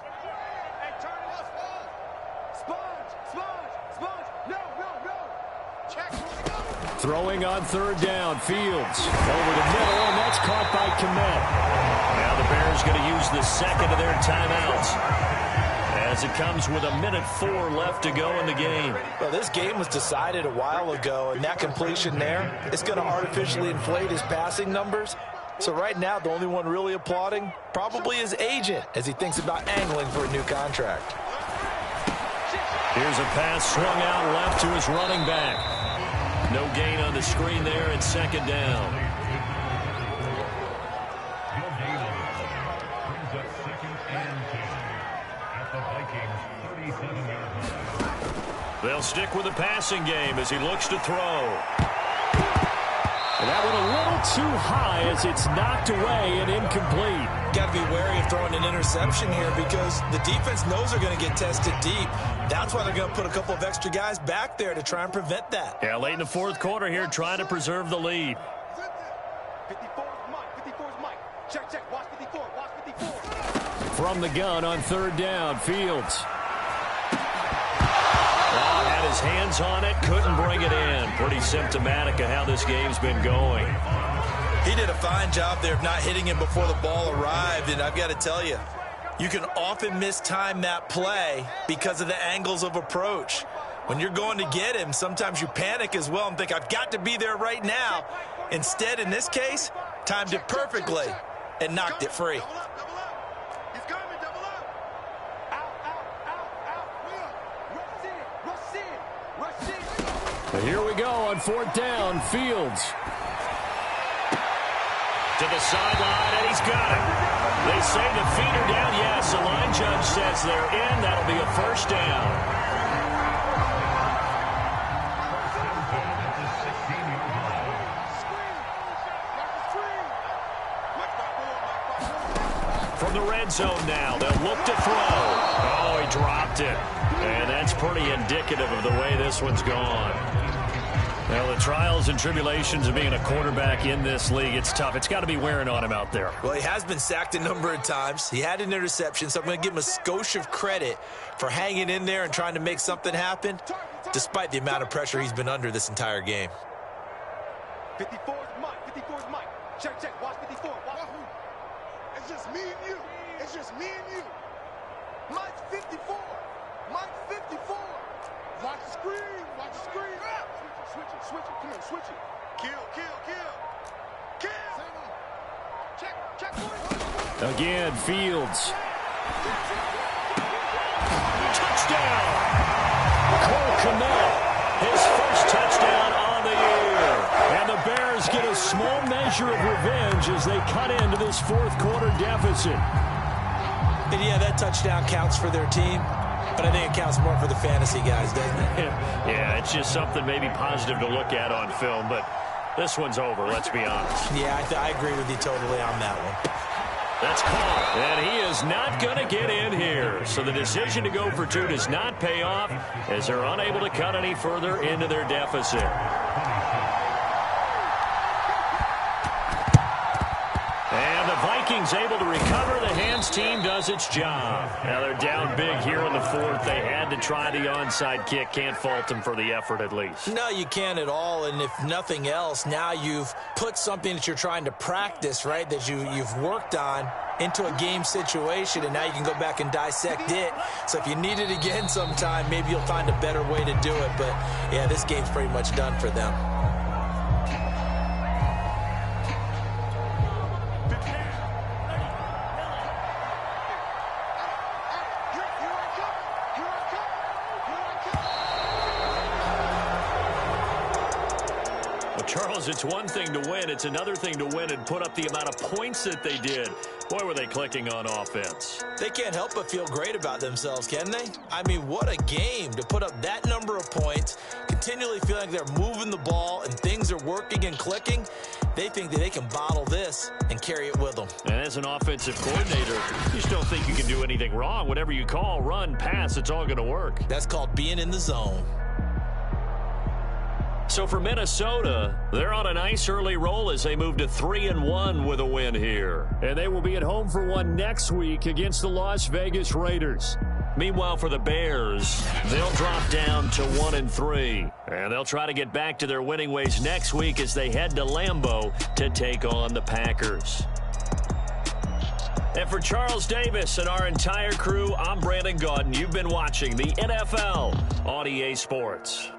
Speaker 1: Throwing on third down, Fields over the middle, and that's caught by Kmet. Now the Bears going to use the second of their timeouts, as it comes with 1:04 left to go in the game.
Speaker 2: Well, this game was decided a while ago, and that completion there is going to artificially inflate his passing numbers. So right now, the only one really applauding probably his agent as he thinks about angling for a new contract.
Speaker 1: Here's a pass swung out left to his running back. No gain on the screen there at second down. They'll stick with the passing game as he looks to throw. And that one a little too high as it's knocked away and incomplete.
Speaker 2: Got to be wary of throwing an interception here because the defense knows they're going to get tested deep. That's why they're going to put a couple of extra guys back there to try and prevent that.
Speaker 1: Yeah, late in the fourth quarter here, trying to preserve the lead.
Speaker 4: 54 is Mike. 54 is Mike. Check, check. Watch 54. Watch 54.
Speaker 1: From the gun on third down, Fields. Had his hands on it, couldn't bring it in. Pretty symptomatic of how this game's been going.
Speaker 2: He did a fine job there of not hitting him before the ball arrived, and I've got to tell you, you can often mistime that play because of the angles of approach. When you're going to get him, sometimes you panic as well and think, I've got to be there right now. Instead, in this case, timed it perfectly and knocked it free.
Speaker 1: Here we go on fourth down. Fields to the sideline, and he's got it. They say the feet are down. Yes, the line judge says they're in. That'll be a first down. From the red zone now, they'll look to throw. Oh, he dropped it. And that's pretty indicative of the way this one's gone. Well, the trials and tribulations of being a quarterback in this league, it's tough. It's got to be wearing on him out there.
Speaker 2: Well, he has been sacked a number of times. He had an interception, so I'm going to give him a skosh of credit for hanging in there and trying to make something happen, despite the amount of pressure he's been under this entire game.
Speaker 4: 54 is Mike. 54 is Mike. Check, check. Watch 54. Watch. It's just me and you. It's just me and you. Mike's 54. Mike's 54. Watch the screen. Watch the screen. Switch it, switch it. Come on, switch it. Kill, kill, kill. Kill. Check, check.
Speaker 1: Again, Fields. Touchdown. Cole Kmet, his first touchdown on the year. And the Bears get a small measure of revenge as they cut into this fourth quarter deficit.
Speaker 2: And yeah, that touchdown counts for their team. But I think it counts more for the fantasy guys, doesn't it?
Speaker 1: Yeah, it's just something maybe positive to look at on film, but this one's over, let's be honest.
Speaker 2: Yeah, I agree with you totally on that one.
Speaker 1: That's caught, and he is not going to get in here. So the decision to go for two does not pay off as they're unable to cut any further into their deficit. And the Vikings able to recover. The hands team does its job. Now they're down big here in the fourth. They had to try the onside kick. Can't fault them for the effort at least.
Speaker 2: No, you can't at all. And if nothing else, now you've put something that you're trying to practice, right, that you've worked on into a game situation, and now you can go back and dissect it. So if you need it again sometime, maybe you'll find a better way to do it. But, yeah, this game's pretty much done for them.
Speaker 1: Charles, it's one thing to win. It's another thing to win and put up the amount of points that they did. Boy, were they clicking on offense.
Speaker 2: They can't help but feel great about themselves, can they? I mean, what a game to put up that number of points, continually feeling like they're moving the ball and things are working and clicking, they think that they can bottle this and carry it with them.
Speaker 1: And as an offensive coordinator, you just don't think you can do anything wrong. Whatever you call, run, pass, it's all going to work.
Speaker 2: That's called being in the zone.
Speaker 1: So for Minnesota, they're on a nice early roll as they move to 3-1 with a win here. And they will be at home for one next week against the Las Vegas Raiders. Meanwhile, for the Bears, they'll drop down to 1-3. And they'll try to get back to their winning ways next week as they head to Lambeau to take on the Packers. And for Charles Davis and our entire crew, I'm Brandon Gaudin. You've been watching the NFL on EA Sports.